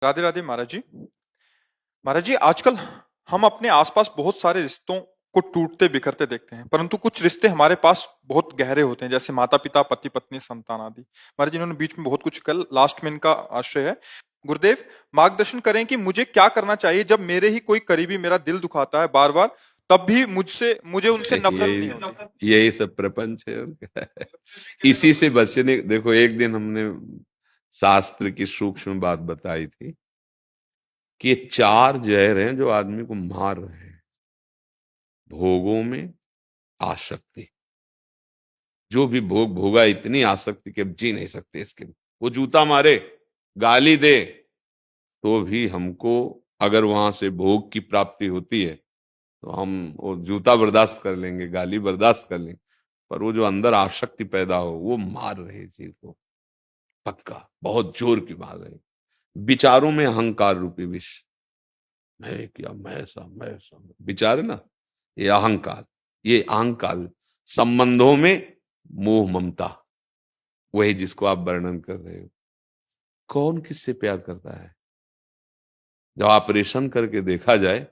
राधे राधे महाराज जी। महाराज जी, आजकल हम अपने आसपास बहुत सारे रिश्तों को टूटते बिखरते देखते हैं, परंतु कुछ रिश्ते हमारे पास बहुत गहरे होते हैं, जैसे माता पिता, पति पत्नी, संतान आदि। महाराज जी, इन्होंने बीच में बहुत कुछ कल, लास्ट में इनका आश्रय है। गुरुदेव, मार्गदर्शन करें कि मुझे क्या करना चाहिए जब मेरे ही कोई करीबी मेरा दिल दुखाता है बार बार, तब भी मुझे उनसे नफरत नहीं होती। यही सब प्रपंच है और क्या है। इसी से बचने, देखो एक दिन हमने शास्त्र की सूक्ष्म बात बताई थी कि ये चार जहर हैं जो आदमी को मार रहे हैं। भोगों में आसक्ति, जो भी भोग भोगा इतनी आसक्ति कि अब जी नहीं सकते इसके। वो जूता मारे, गाली दे, तो भी हमको अगर वहां से भोग की प्राप्ति होती है तो हम वो जूता बर्दाश्त कर लेंगे, गाली बर्दाश्त कर लेंगे, पर वो जो अंदर आसक्ति पैदा हो वो मार रही जीव को, पक्का बहुत जोर की मार रही। विचारों में अहंकार रूपी विष, मैं क्या, मैं ऐसा, मैं ऐसा विचार है ना, ये अहंकार। ये अहंकार संबंधों में मोह ममता, वही जिसको आप वर्णन कर रहे हो। कौन किससे प्यार करता है? जब ऑपरेशन करके देखा जाए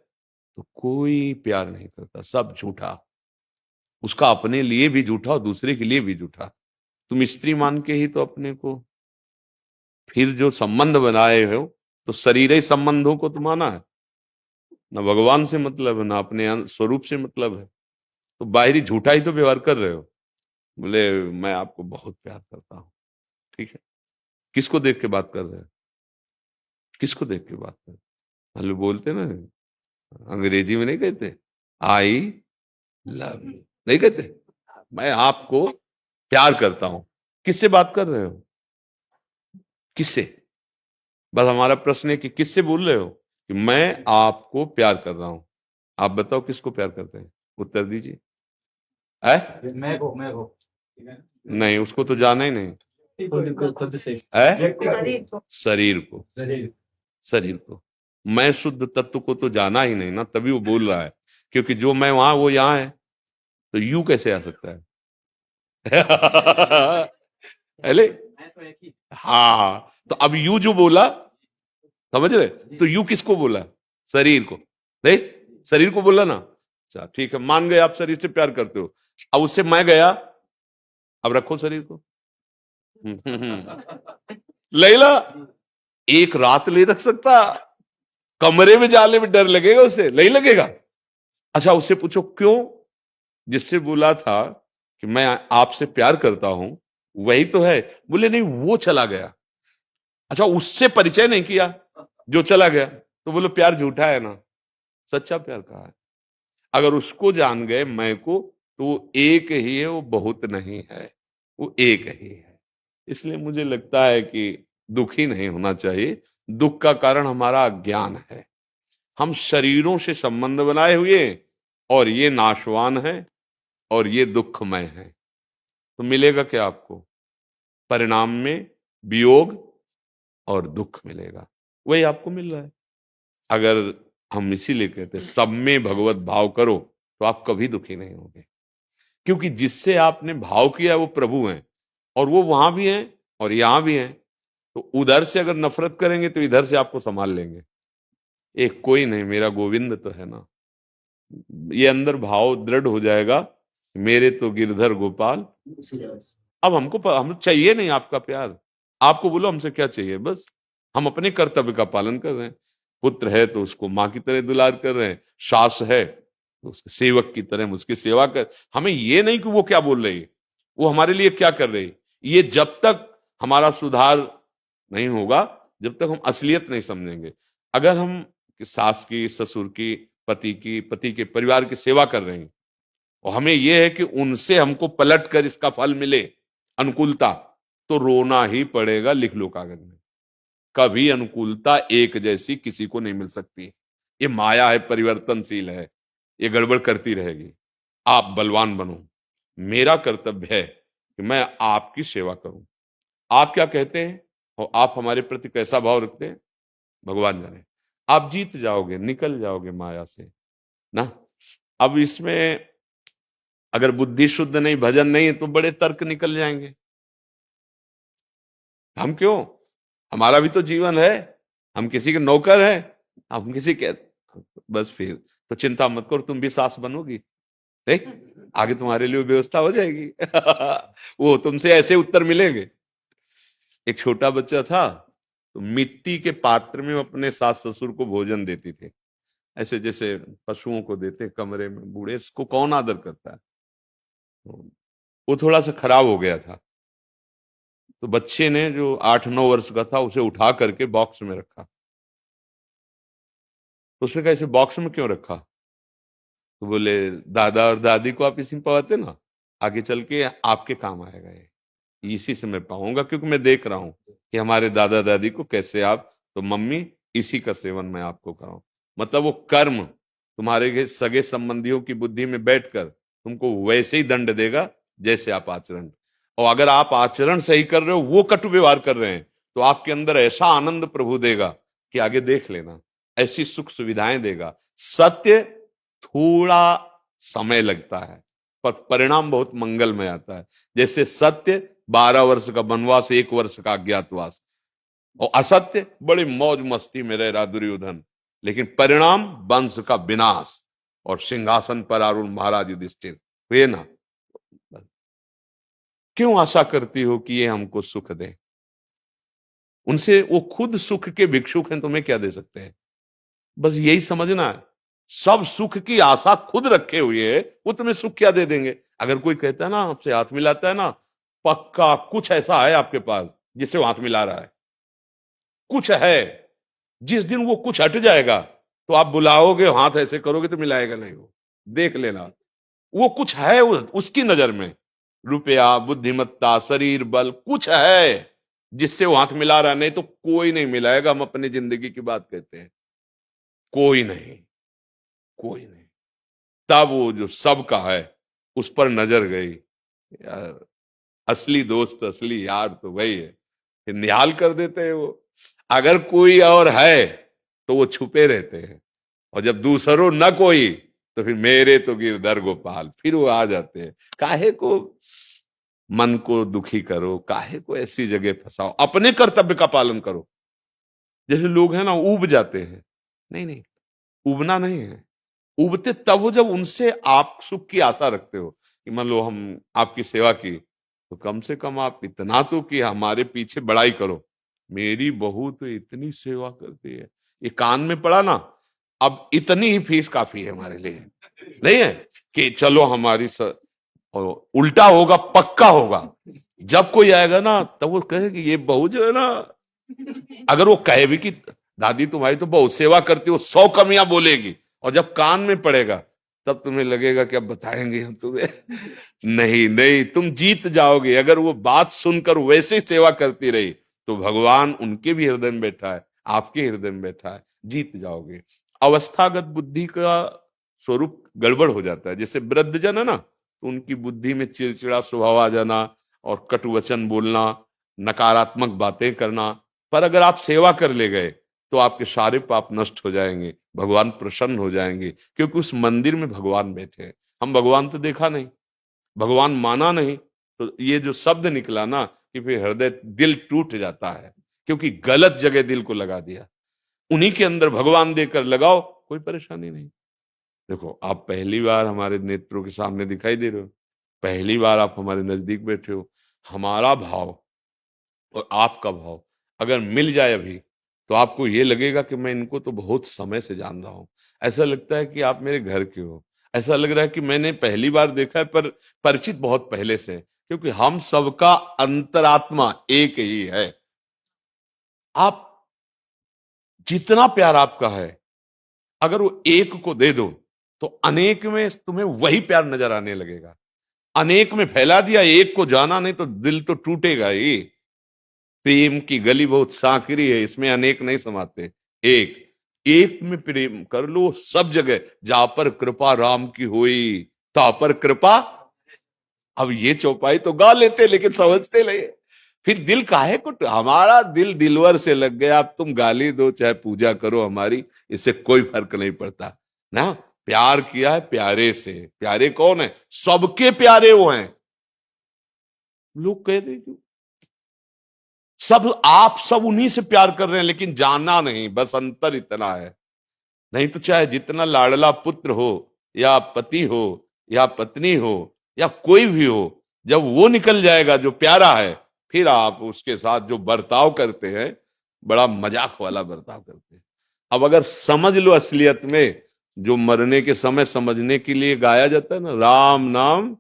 तो कोई प्यार नहीं करता, सब झूठा। उसका अपने लिए भी झूठा और दूसरे के लिए भी झूठा। तुम स्त्री मान के ही तो अपने को फिर जो संबंध बनाए हो, तो शरीर ही संबंधों को तो माना है ना, भगवान से मतलब है ना अपने स्वरूप से मतलब है। तो बाहरी झूठा ही तो व्यवहार कर रहे हो। बोले मैं आपको बहुत प्यार करता हूं, ठीक है, किसको देख के बात कर रहे हो? किसको देख के बात कर रहे हो? मतलब बोलते ना, अंग्रेजी में नहीं कहते आई लव यू, नहीं कहते मैं आपको प्यार करता हूं। किससे बात कर रहे हो? किससे? बस हमारा प्रश्न है कि किससे बोल रहे हो कि मैं आपको प्यार कर रहा हूं। आप बताओ किसको प्यार करते हैं, उत्तर दीजिए। मैं को नहीं, उसको तो जाना ही नहीं। खुद से शरीर को, शरीर को। मैं शुद्ध तत्व को तो जाना ही नहीं ना, तभी वो बोल रहा है। क्योंकि जो मैं वहां वो यहां है, तो यू कैसे आ सकता है? अरे हाँ, तो अब यू जो बोला, समझ रहे, तो यू किसको बोला? शरीर को, नहीं शरीर को बोला ना। अच्छा ठीक है, मान गए आप शरीर से प्यार करते हो। अब उससे मैं गया, अब रखो शरीर को। लैला एक रात ले रख सकता, कमरे में जाने में डर लगेगा उसे, नहीं लगेगा? अच्छा उससे पूछो क्यों? जिससे बोला था कि मैं आपसे प्यार करता हूं वही तो है। बोले नहीं, वो चला गया। अच्छा उससे परिचय नहीं किया जो चला गया, तो बोलो प्यार झूठा है ना, सच्चा प्यार कहाँ है? अगर उसको जान गए मैं को, तो वो एक ही है, वो बहुत नहीं है, वो एक ही है। इसलिए मुझे लगता है कि दुखी नहीं होना चाहिए। दुख का कारण हमारा अज्ञान है। हम शरीरों से संबंध बनाए हुए, और ये नाशवान है और ये दुखमय है। तो मिलेगा क्या आपको? परिणाम में वियोग और दुख मिलेगा, वही आपको मिल रहा है। अगर हम इसीलिए कहते हैं सब में भगवत भाव करो, तो आप कभी दुखी नहीं होंगे। क्योंकि जिससे आपने भाव किया वो प्रभु हैं, और वो वहां भी हैं और यहां भी हैं। तो उधर से अगर नफरत करेंगे तो इधर से आपको संभाल लेंगे। एक कोई नहीं, मेरा गोविंद तो है ना, ये अंदर भाव दृढ़ हो जाएगा, मेरे तो गिरधर गोपाल। अब हम चाहिए नहीं आपका प्यार। आपको बोलो हमसे क्या चाहिए, बस हम अपने कर्तव्य का पालन कर रहे हैं। पुत्र है तो उसको माँ की तरह दुलार कर रहे हैं, सास है तो उसके सेवक की तरह हम उसकी सेवा कर। हमें ये नहीं कि वो क्या बोल रही है, वो हमारे लिए क्या कर रही है। ये जब तक हमारा सुधार नहीं होगा, जब तक हम असलियत नहीं समझेंगे। अगर हम सास की, ससुर की, पति की, पति के परिवार की सेवा कर रहे हैं, और हमें यह है कि उनसे हमको पलट कर इसका फल मिले, अनुकूलता, तो रोना ही पड़ेगा। लिख लो कागज में, कभी अनुकूलता एक जैसी किसी को नहीं मिल सकती। ये माया है, परिवर्तनशील है, ये गड़बड़ करती रहेगी। आप बलवान बनो। मेरा कर्तव्य है कि मैं आपकी सेवा करूं। आप क्या कहते हैं और आप हमारे प्रति कैसा भाव रखते हैं, भगवान जाने। आप जीत जाओगे, निकल जाओगे माया से ना। अब इसमें अगर बुद्धि शुद्ध नहीं, भजन नहीं है, तो बड़े तर्क निकल जाएंगे। हम क्यों, हमारा भी तो जीवन है। हम किसी के नौकर हैं, हम किसी के, बस फिर तो चिंता मत करो, तुम भी सास बनोगी, नहीं आगे तुम्हारे लिए व्यवस्था हो जाएगी। वो तुमसे ऐसे उत्तर मिलेंगे। एक छोटा बच्चा था, तो मिट्टी के पात्र में अपने सास ससुर को भोजन देती थी, ऐसे जैसे पशुओं को देते कमरे में, बूढ़े इसको कौन आदर करता है। तो वो थोड़ा सा खराब हो गया था, तो बच्चे ने जो 8-9 वर्ष का था उसे उठा करके बॉक्स में रखा। तो उसने कहा इसे बॉक्स में क्यों रखा? तो बोले दादा और दादी को आप इसी में पवाते ना, आगे चल के आपके काम आएगा, ये इसी से मैं पाऊंगा, क्योंकि मैं देख रहा हूं कि हमारे दादा दादी को कैसे आप, तो मम्मी इसी का सेवन मैं आपको कराऊं। मतलब वो कर्म तुम्हारे सगे संबंधियों की बुद्धि में बैठकर तुमको वैसे ही दंड देगा जैसे आप आचरण, और अगर आप आचरण सही कर रहे हो, वो कटु व्यवहार कर रहे हैं, तो आपके अंदर ऐसा आनंद प्रभु देगा कि आगे देख लेना, ऐसी सुख सुविधाएं देगा। सत्य थोड़ा समय लगता है, पर परिणाम बहुत मंगलमय आता है। जैसे सत्य 12 वर्ष का वनवास, 1 वर्ष का अज्ञातवास, और असत्य बड़ी मौज मस्ती में रह रहा दुर्योधन, लेकिन परिणाम वंश का विनाश और सिंहासन पर आरूढ़ महाराज युधिष्ठिर हुए ना। क्यों आशा करती हो कि ये हमको सुख दे? उनसे, वो खुद सुख के भिक्षुक हैं, तुम्हें क्या दे सकते हैं? बस यही समझना है, सब सुख की आशा खुद रखे हुए है, वो तुम्हें सुख क्या दे देंगे? अगर कोई कहता है ना, आपसे हाथ मिलाता है ना, पक्का कुछ ऐसा है आपके पास जिससे वो हाथ मिला रहा है, कुछ है। जिस दिन वो कुछ हट जाएगा तो आप बुलाओगे, हाथ ऐसे करोगे तो मिलाएगा नहीं, वो देख लेना। वो कुछ है उसकी नजर में, रुपया, बुद्धिमत्ता, शरीर बल, कुछ है जिससे वो हाथ मिला रहा है, नहीं तो कोई नहीं मिलाएगा। हम अपनी जिंदगी की बात कहते हैं, कोई नहीं, कोई नहीं। तब वो जो सबका है उस पर नजर गई, यार असली दोस्त असली यार तो वही है, फिर निहाल कर देते हैं वो। अगर कोई और है तो वो छुपे रहते हैं, और जब दूसरों न कोई तो फिर मेरे तो गिरधर गोपाल, फिर वो आ जाते हैं। काहे को मन को दुखी करो, काहे को ऐसी जगह फंसाओ, अपने कर्तव्य का पालन करो। जैसे लोग हैं ना, उब जाते हैं, नहीं नहीं, उबना नहीं है। उबते तब हो जब उनसे आप सुख की आशा रखते हो, कि मान लो हम आपकी सेवा की, तो कम से कम आप इतना तो कि हमारे पीछे बड़ाई करो, मेरी बहू तो इतनी सेवा करती है, ये कान में पड़ा ना, अब इतनी ही फीस काफी है हमारे लिए, नहीं है कि चलो हमारी और उल्टा होगा, पक्का होगा। जब कोई आएगा ना तब वो कहे कि ये बहू जो है ना, अगर वो कहे भी कि दादी तुम्हारी तो बहुत सेवा करती हो, 100 कमियां बोलेगी, और जब कान में पड़ेगा तब तुम्हें लगेगा कि अब बताएंगे हम तुम्हें। नहीं नहीं, तुम जीत जाओगे। अगर वो बात सुनकर वैसे ही सेवा करती रही तो भगवान उनके भी हृदय में बैठा है, आपके हृदय में बैठा है, जीत जाओगे। अवस्थागत बुद्धि का स्वरूप गड़बड़ हो जाता है। जैसे वृद्धजन है ना, तो उनकी बुद्धि में चिड़चिड़ा स्वभाव आ जाना, और कटु वचन बोलना, नकारात्मक बातें करना। पर अगर आप सेवा कर ले गए तो आपके सारे पाप नष्ट हो जाएंगे, भगवान प्रसन्न हो जाएंगे, क्योंकि उस मंदिर में भगवान बैठे हैं। हम भगवान तो देखा नहीं, भगवान माना नहीं, तो ये जो शब्द निकला ना, कि फिर हृदय, दिल टूट जाता है, क्योंकि गलत जगह दिल को लगा दिया। उन्हीं के अंदर भगवान देकर लगाओ, कोई परेशानी नहीं। देखो, आप पहली बार हमारे नेत्रों के सामने दिखाई दे रहे हो, पहली बार आप हमारे नजदीक बैठे हो। हमारा भाव और आपका भाव अगर मिल जाए अभी, तो आपको ये लगेगा कि मैं इनको तो बहुत समय से जान रहा हूं। ऐसा लगता है कि आप मेरे घर के हो, ऐसा लग रहा है कि मैंने पहली बार देखा है, पर परिचित बहुत पहले से, क्योंकि हम सबका अंतरात्मा एक ही है। आप जितना प्यार आपका है, अगर वो एक को दे दो तो अनेक में तुम्हें वही प्यार नजर आने लगेगा। अनेक में फैला दिया, एक को जाना नहीं तो दिल तो टूटेगा ही। प्रेम की गली बहुत सांकरी है, इसमें अनेक नहीं समाते, एक एक में प्रेम कर लो सब जगह। जा पर कृपा राम की हुई, ता पर कृपा। अब ये चौपाई तो गा लेते लेकिन समझते नहीं। फिर दिल काहे को, हमारा दिल दिलवर से लग गया। अब तुम गाली दो चाहे पूजा करो हमारी, इससे कोई फर्क नहीं पड़ता ना। प्यार किया है प्यारे से। प्यारे कौन है? सबके प्यारे वो हैं। लोग कहते क्यों, आप सब उन्हीं से प्यार कर रहे हैं, लेकिन जाना नहीं, बस अंतर इतना है। नहीं तो चाहे जितना लाडला पुत्र हो या पति हो या पत्नी हो या कोई भी हो, जब वो निकल जाएगा जो प्यारा है, फिर आप उसके साथ जो बर्ताव करते हैं, बड़ा मजाक वाला बर्ताव करते हैं। अब अगर समझ लो असलियत में, जो मरने के समय समझने के लिए गाया जाता है ना, राम नाम,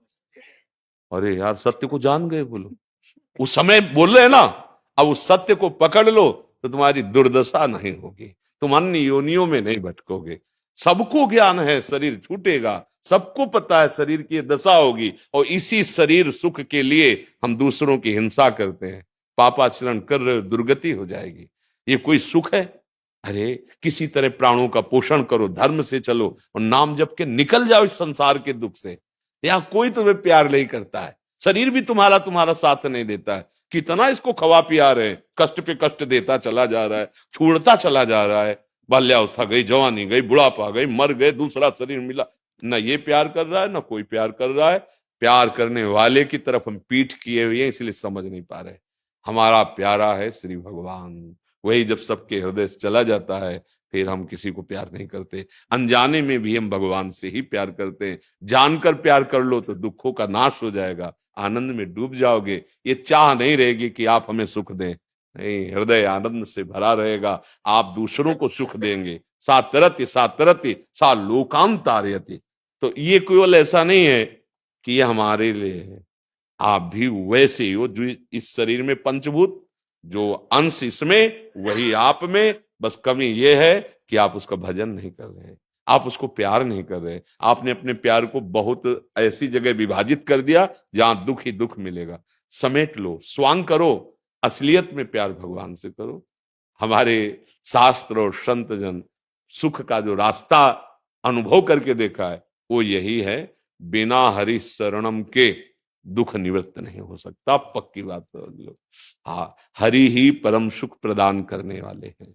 अरे यार सत्य को जान गए बोलो, उस समय बोल रहे हैं ना, अब उस सत्य को पकड़ लो तो तुम्हारी दुर्दशा नहीं होगी, तुम अन्य योनियों में नहीं भटकोगे। सबको ज्ञान है शरीर छूटेगा, सबको पता है शरीर की दशा होगी, और इसी शरीर सुख के लिए हम दूसरों की हिंसा करते हैं, पापाचरण कर रहे हो, दुर्गति हो जाएगी। ये कोई सुख है? अरे किसी तरह प्राणों का पोषण करो, धर्म से चलो और नाम जप के निकल जाओ इस संसार के दुख से। यहाँ कोई तुम्हें प्यार नहीं करता है, शरीर भी तुम्हारा साथ नहीं देता है। कितना इसको खवा पिया रहे, कष्ट पे कष्ट देता चला जा रहा है, छोड़ता चला जा रहा है। बाल्यावस्था गई, जवानी गई, बुढ़ापा गई, मर गए, दूसरा शरीर मिला। न ये प्यार कर रहा है, न कोई प्यार कर रहा है। प्यार करने वाले की तरफ हम पीठ किए हुए हैं, इसलिए समझ नहीं पा रहे। हमारा प्यारा है श्री भगवान, वही जब सबके हृदय से चला जाता है, फिर हम किसी को प्यार नहीं करते। अनजाने में भी हम भगवान से ही प्यार करते हैं। जानकर प्यार कर लो तो दुखों का नाश हो जाएगा, आनंद में डूब जाओगे। ये चाह नहीं रहेगी कि आप हमें सुख दें, नहीं, हृदय आनंद से भरा रहेगा। आप दूसरों को सुख देंगे। सातरति सातरति सा लोकांतारयति। तो ये केवल ऐसा नहीं है कि ये हमारे लिए है, आप भी वैसे ही हो। जो इस शरीर में पंचभूत, जो अंश इसमें वही आप में, बस कमी ये है कि आप उसका भजन नहीं कर रहे हैं, आप उसको प्यार नहीं कर रहे। आपने अपने प्यार को बहुत ऐसी जगह विभाजित कर दिया जहां दुख ही दुख मिलेगा। समेट लो, स्वांग करो, असलियत में प्यार भगवान से करो। हमारे शास्त्र और संत जन सुख का जो रास्ता अनुभव करके देखा है वो यही है, बिना हरि शरणम के दुख निवृत्त नहीं हो सकता। पक्की बात समझ लो। हाँ, हरि ही परम सुख प्रदान करने वाले हैं।